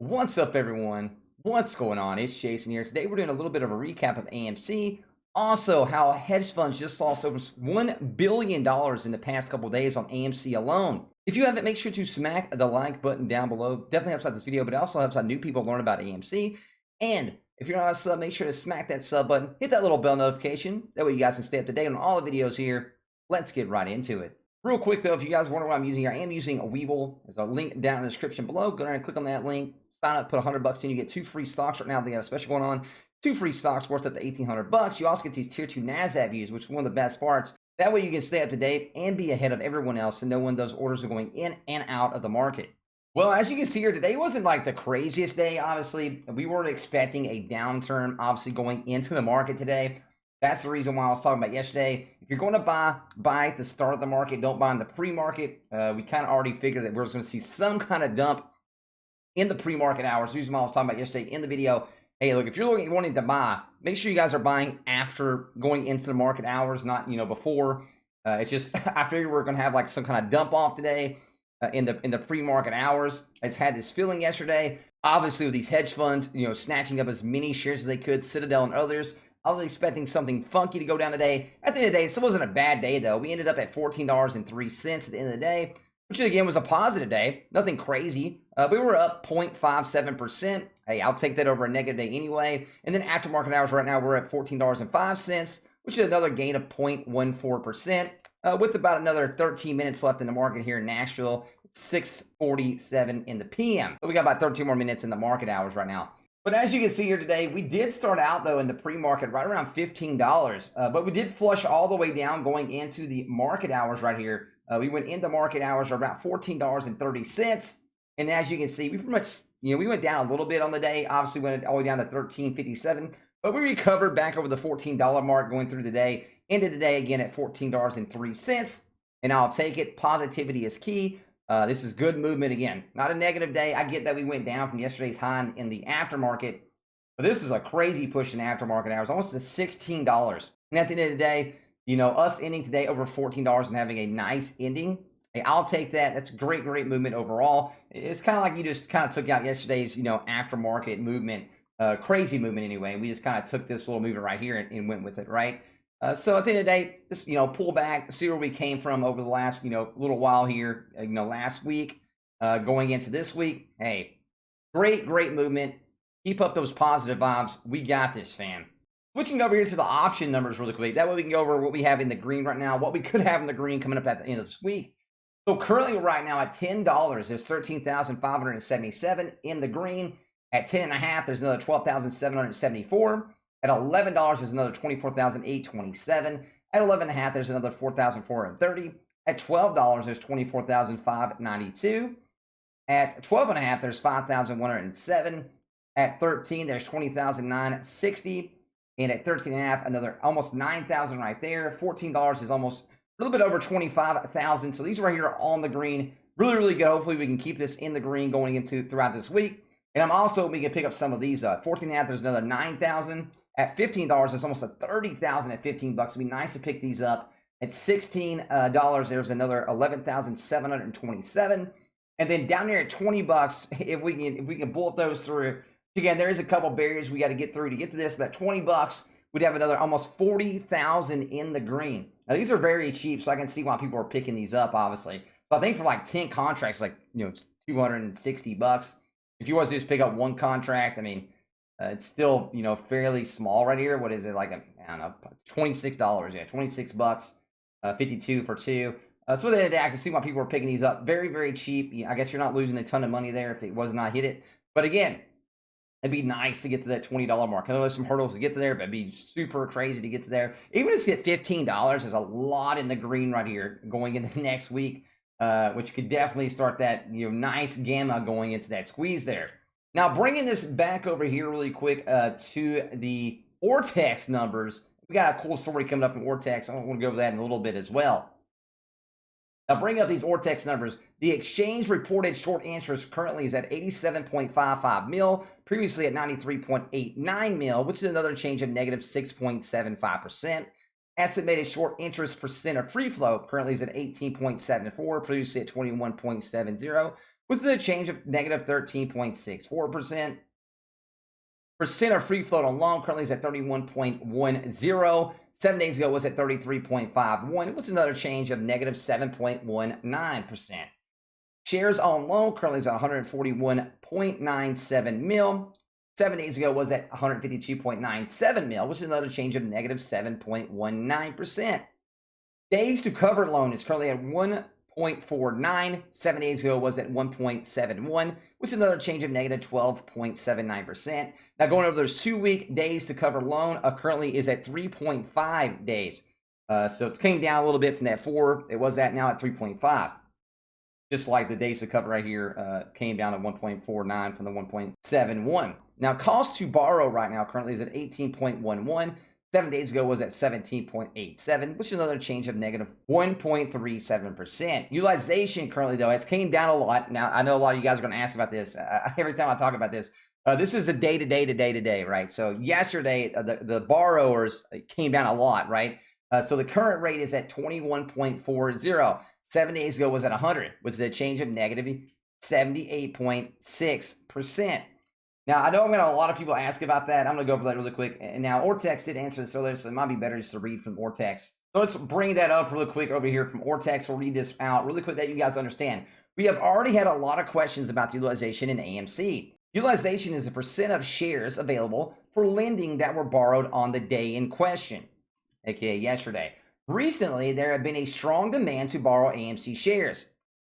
What's up, everyone? What's going on? It's Jason here. Today, we're doing a little bit of a recap of AMC. Also, how hedge funds just lost over $1 billion in the past couple of days on AMC alone. If you haven't, make sure to smack the like button down below. Definitely helps out this video, but it also helps out new people learn about AMC. And if you're not a sub, make sure to smack that sub button. Hit that little bell notification. That way you guys can stay up to date on all the videos here. Let's get right into it. Real quick, though, if you guys wonder what I'm using here, I am using a Webull. There's a link down in the description below. Go down and click on that link. Sign up, put $100 in. You get 2 free stocks right now. They got a special going on. 2 free stocks worth up to $1,800. You also get these tier 2 NASDAQ views, which is one of the best parts. That way you can stay up to date and be ahead of everyone else and know when those orders are going in and out of the market. Well, as you can see here, today wasn't like the craziest day, obviously. We weren't expecting a downturn, obviously, going into the market today. That's the reason why I was talking about yesterday. If you're going to buy at the start of the market, don't buy in the pre-market. We kind of already figured that we're going to see some kind of dump in the pre-market hours. The reason why I was talking about yesterday in the video. Hey, look, if you're wanting to buy, make sure you guys are buying after going into the market hours, not before. It's just I figured we're going to have like some kind of dump off today in the pre-market hours. I just had this feeling yesterday. Obviously, with these hedge funds, snatching up as many shares as they could, Citadel and others. I was expecting something funky to go down today. At the end of the day, it still wasn't a bad day, though. We ended up at $14.03 at the end of the day, which, again, was a positive day. Nothing crazy. We were up 0.57%. Hey, I'll take that over a negative day anyway. And then after market hours right now, we're at $14.05, which is another gain of 0.14%, with about another 13 minutes left in the market here in Nashville. It's 6:47 in the PM. So we got about 13 more minutes in the market hours right now. But as you can see here today, we did start out, though, in the pre-market right around $15. But we did flush all the way down going into the market hours right here. We went into market hours about $14.30. And as you can see, we pretty much, we went down a little bit on the day. Obviously, went all the way down to $13.57. But we recovered back over the $14 mark going through the day. Ended the day again at $14.03. And I'll take it. Positivity is key. This is good movement again. Not a negative day. I get that we went down from yesterday's high in the aftermarket. But this is a crazy push in aftermarket hours. Almost to $16. And at the end of the day, us ending today over $14 and having a nice ending. Hey, I'll take that. That's great movement overall. It's kind of like you just kind of took out yesterday's, aftermarket movement. Crazy movement anyway. We just kind of took this little movement right here and went with it, right? So at the end of the day, just, pull back, see where we came from over the last, little while here, last week, going into this week. Hey, great movement. Keep up those positive vibes. We got this, fam. Switching over here to the option numbers really quick. That way we can go over what we have in the green right now, what we could have in the green coming up at the end of this week. So currently right now at $10, there's 13,577 in the green. At 10.5, there's another 12,774. At $11, there's another 24,827. At 11.5, there's another 4,430. At $12, there's 24,592. At 12.5, there's 5,107. At 13, there's 20,960. And at 13.5, another almost 9,000 right there. $14 is almost a little bit over 25,000. So these right here are all in the green. Really good. Hopefully we can keep this in the green going into throughout this week. And I'm also hoping we can pick up some of these. 14.5, there's another 9,000. At $15, there's almost a 30,000 at $15. It'd be nice to pick these up. At $16, there's another 11,727. And then down there at $20, if we can bullet those through. Again, there is a couple barriers we got to get through to get to this, but at $20, we'd have another almost 40,000 in the green. Now these are very cheap, so I can see why people are picking these up, obviously. So I think for like 10 contracts, like it's $260. If you want to just pick up one contract, I mean, it's still, fairly small right here. What is it? Like, I don't know, $26. Yeah, $26, 52 for two. So then I can see why people are picking these up. Very cheap. I guess you're not losing a ton of money there if it was not hit it. But again, it'd be nice to get to that $20 mark. I know there's some hurdles to get to there, but it'd be super crazy to get to there. Even if it's at $15, there's a lot in the green right here going into next week, which could definitely start that, nice gamma going into that squeeze there. Now, bringing this back over here really quick to the Ortex numbers. We got a cool story coming up from Ortex. I want to go over that in a little bit as well. Now, bringing up these Ortex numbers, the exchange reported short interest currently is at 87.55 mil, previously at 93.89 mil, which is another change of negative 6.75%. Estimated short interest percent of free float currently is at 18.74, previously at 21.70, was the change of negative 13.64%. Percent of free float on loan currently is at 31.10. 7 days ago was at 33.51. It was another change of negative 7.19%. Shares on loan currently is at 141.97 mil. 7 days ago was at 152.97 mil, which is another change of negative 7.19%. Days to cover loan is currently at 1.49. 7 days ago was at 1.71, which is another change of negative 12.79%. Now going over those 2-week days to cover loan currently is at 3.5 days. So it's came down a little bit from that 4. It was at now at 3.5. Just like the days to cover right here came down to 1.49 from the 1.71. Now cost to borrow right now currently is at 18.11. 7 days ago was at 17.87, which is another change of negative 1.37%. Utilization currently, though, it's came down a lot. Now, I know a lot of you guys are going to ask about this. Every time I talk about this, this is a day-to-day to day-to-day, right? So yesterday, the borrowers came down a lot, right? So the current rate is at 21.40. 7 days ago was at 100, which is a change of negative 78.6%. Now, I know I'm going to have a lot of people ask about that. I'm going to go over that really quick. And now, Ortex did answer this earlier, so it might be better just to read from Ortex. So let's bring that up really quick over here from Ortex. We'll read this out really quick that you guys understand. We have already had a lot of questions about the utilization in AMC. Utilization is the percent of shares available for lending that were borrowed on the day in question, aka yesterday. Recently, there have been a strong demand to borrow AMC shares.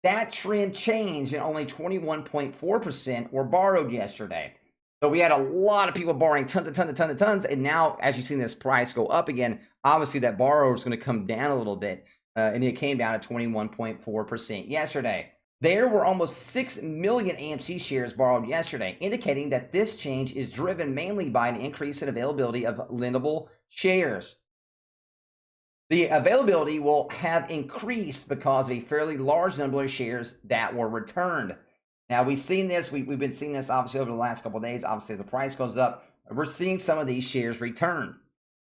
That trend changed and only 21.4% were borrowed yesterday. So we had a lot of people borrowing tons, and now as you've seen this price go up again, obviously that borrower is going to come down a little bit, and it came down to 21.4% yesterday. There were almost 6 million AMC shares borrowed yesterday, indicating that this change is driven mainly by an increase in availability of lendable shares. The availability will have increased because of a fairly large number of shares that were returned. Now, we've seen this. We've been seeing this, obviously, over the last couple of days. Obviously, as the price goes up, we're seeing some of these shares return.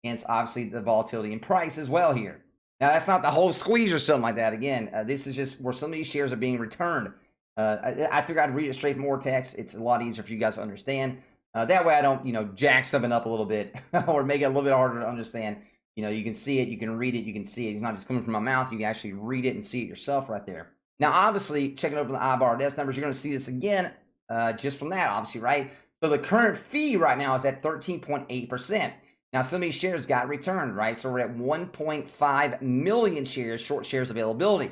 Hence, obviously, the volatility in price as well here. Now, that's not the whole squeeze or something like that. Again, this is just where some of these shares are being returned. I figured I'd read it straight from Ortex. It's a lot easier for you guys to understand. That way, I don't, jack something up a little bit or make it a little bit harder to understand. You can see it, you can read it, you can see it. It's not just coming from my mouth. You can actually read it and see it yourself right there. Now, obviously, checking over the IBAR numbers, you're going to see this again just from that, obviously, right? So the current fee right now is at 13.8%. Now, some of these shares got returned, right? So we're at 1.5 million shares, short shares availability.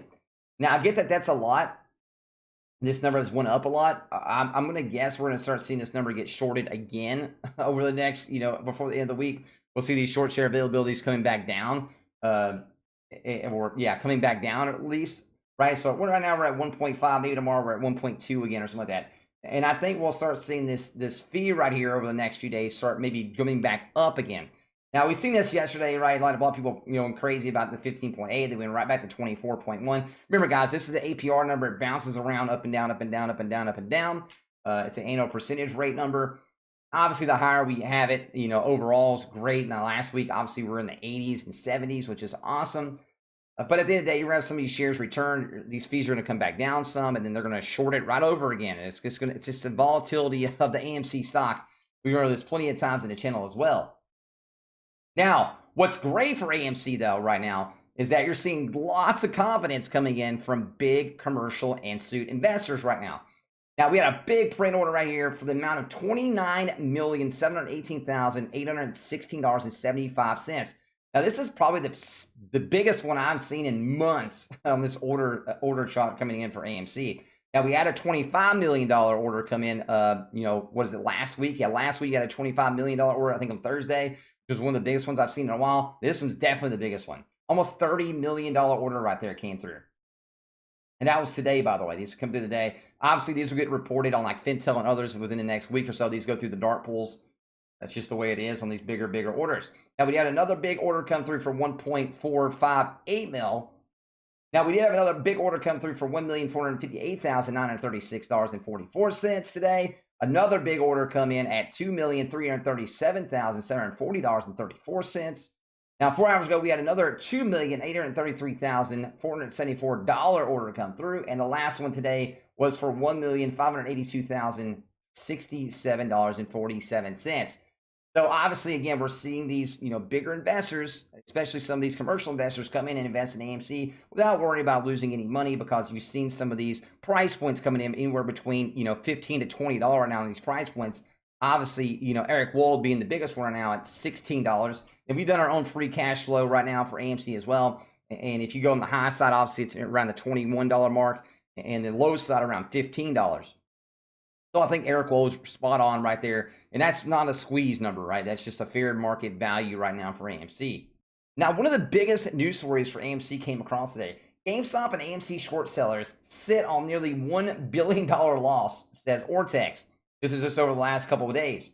Now, I get that that's a lot. This number has went up a lot. I'm going to guess we're going to start seeing this number get shorted again over the next, before the end of the week. We'll see these short share availabilities coming back down, coming back down at least, right? So right now we're at 1.5, maybe tomorrow we're at 1.2 again or something like that. And I think we'll start seeing this fee right here over the next few days start maybe coming back up again. Now, we've seen this yesterday, right? A lot of people, going crazy about the 15.8. They went right back to 24.1. Remember, guys, this is an APR number. It bounces around up and down, up and down, up and down, up and down. It's an annual percentage rate number. Obviously, the higher we have it, overall is great. Now, last week, obviously, we're in the 80s and 70s, which is awesome. But at the end of the day, you're going to have some of these shares return. These fees are going to come back down some, and then they're going to short it right over again. And it's just the volatility of the AMC stock. We know this plenty of times in the channel as well. Now, what's great for AMC, though, right now, is that you're seeing lots of confidence coming in from big commercial and suit investors right now. Now, we had a big print order right here for the amount of $29,718,816.75. Now, this is probably the biggest one I've seen in months on this order chart coming in for AMC. Now, we had a $25 million order come in, what is it, last week? Yeah, last week you had a $25 million order, I think on Thursday, which was one of the biggest ones I've seen in a while. This one's definitely the biggest one. Almost $30 million order right there came through. And that was today, by the way. These come through today. Obviously, these will get reported on like Fintel and others within the next week or so. These go through the dark pools. That's just the way it is on these bigger orders. Now, we had another big order come through for 1.458 mil. Now, we did have another big order come through for $1,458,936.44 today. Another big order come in at $2,337,740.34. Now, 4 hours ago, we had another $2,833,474 order come through. And the last one today was for $1,582,067.47. So obviously, again, we're seeing these, bigger investors, especially some of these commercial investors, come in and invest in AMC without worrying about losing any money, because you've seen some of these price points coming in anywhere between, $15 to $20 right now on these price points. Obviously, Eric Wold being the biggest one right now at $16. And we've done our own free cash flow right now for AMC as well. And if you go on the high side, obviously it's around the $21 mark, and the low side around $15. So I think Eric Wold's spot on right there. And that's not a squeeze number, right? That's just a fair market value right now for AMC. Now, one of the biggest news stories for AMC came across today. GameStop and AMC short sellers sit on nearly $1 billion loss, says Ortex. This is just over the last couple of days.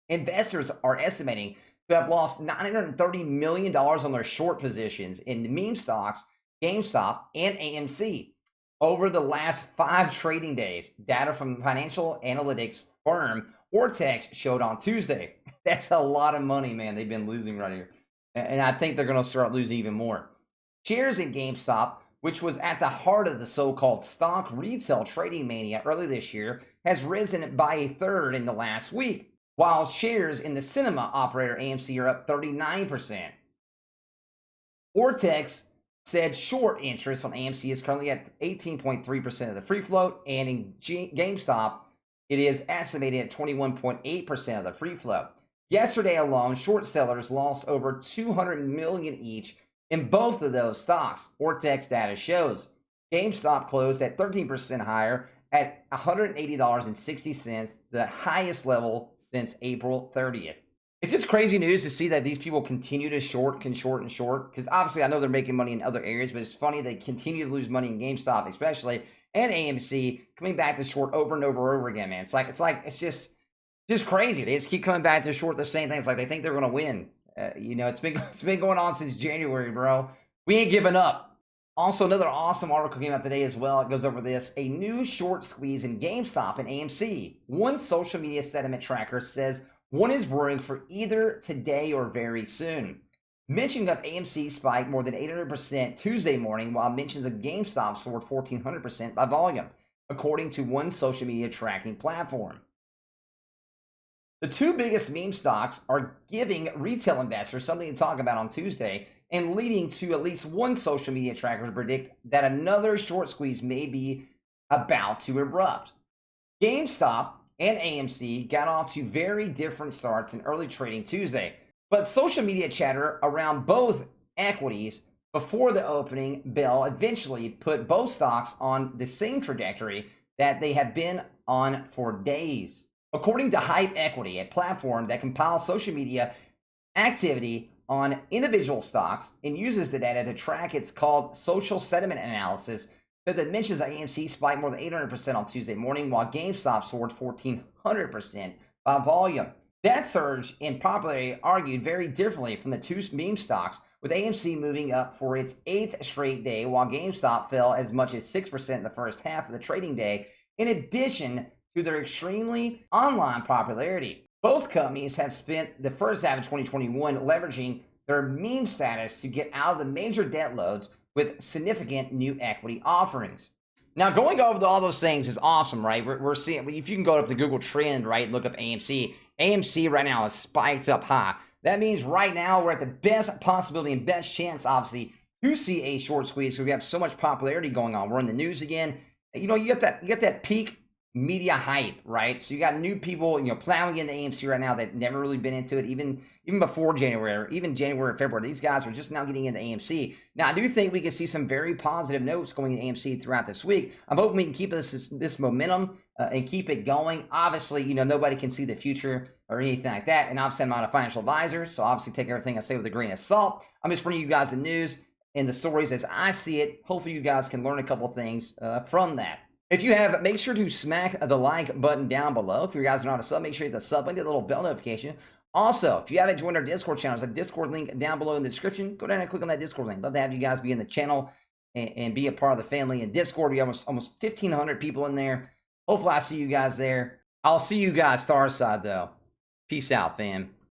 Investors are estimating to have lost $930 million on their short positions in meme stocks, GameStop, and AMC over the last 5 trading days. Data from financial analytics firm Ortex showed on Tuesday. That's a lot of money, man, they've been losing right here. And I think they're going to start losing even more. Shares in GameStop, which was at the heart of the so-called stock retail trading mania early this year, has risen by a third in the last week, while shares in the cinema operator AMC are up 39%. Ortex said short interest on AMC is currently at 18.3% of the free float, and in GameStop, it is estimated at 21.8% of the free float. Yesterday alone, short sellers lost over $200 million each in both of those stocks, Ortex data shows. GameStop closed at 13% higher at $180.60, the highest level since April 30th. It's just crazy news to see that these people continue to short, because obviously I know they're making money in other areas, but it's funny they continue to lose money in GameStop especially, and AMC coming back to short over and over again, man. It's just crazy. They just keep coming back to short the same thing. It's like they think they're going to win. It's been going on since January, bro. We ain't giving up. Also, another awesome article came out today as well. It goes over this. A new short squeeze in GameStop and AMC. One social media sentiment tracker says one is brewing for either today or very soon. Mentioning of AMC spiked more than 800% Tuesday morning, while mentions of GameStop soared 1,400% by volume, according to one social media tracking platform. The two biggest meme stocks are giving retail investors something to talk about on Tuesday, and leading to at least one social media tracker to predict that another short squeeze may be about to erupt. GameStop and AMC got off to very different starts in early trading Tuesday, but social media chatter around both equities before the opening bell eventually put both stocks on the same trajectory that they have been on for days. According to Hype Equity, a platform that compiles social media activity on individual stocks and uses the data to track, it's called social sentiment analysis, that mentions that AMC spiked more than 800% on Tuesday morning, while GameStop soared 1,400% by volume. That surge in popularity argued very differently from the two meme stocks, with AMC moving up for its 8th straight day, while GameStop fell as much as 6% in the first half of the trading day, in addition to their extremely online popularity. Both companies have spent the first half of 2021 leveraging their meme status to get out of the major debt loads with significant new equity offerings. Now, going over all those things is awesome, right? We're seeing, if you can go up the Google trend, right, look up AMC. AMC right now is spiked up high. That means right now we're at the best possibility and best chance, obviously, to see a short squeeze because we have so much popularity going on. We're in the news again. You get that peak media hype, right? So you got new people, plowing into AMC right now that never really been into it, even before January, even January, February. These guys are just now getting into AMC. Now, I do think we can see some very positive notes going into AMC throughout this week. I'm hoping we can keep this momentum and keep it going. Obviously, nobody can see the future or anything like that. And obviously, I'm not a financial advisor, so obviously take everything I say with a grain of salt. I'm just bringing you guys the news and the stories as I see it. Hopefully, you guys can learn a couple things from that. If you have, make sure to smack the like button down below. If you guys are not a sub, make sure you hit the sub button, get the little bell notification. Also, if you haven't joined our Discord channel, there's a Discord link down below in the description. Go down and click on that Discord link. Love to have you guys be in the channel and be a part of the family in Discord. We have almost 1,500 people in there. Hopefully, I see you guys there. I'll see you guys star side, though. Peace out, fam.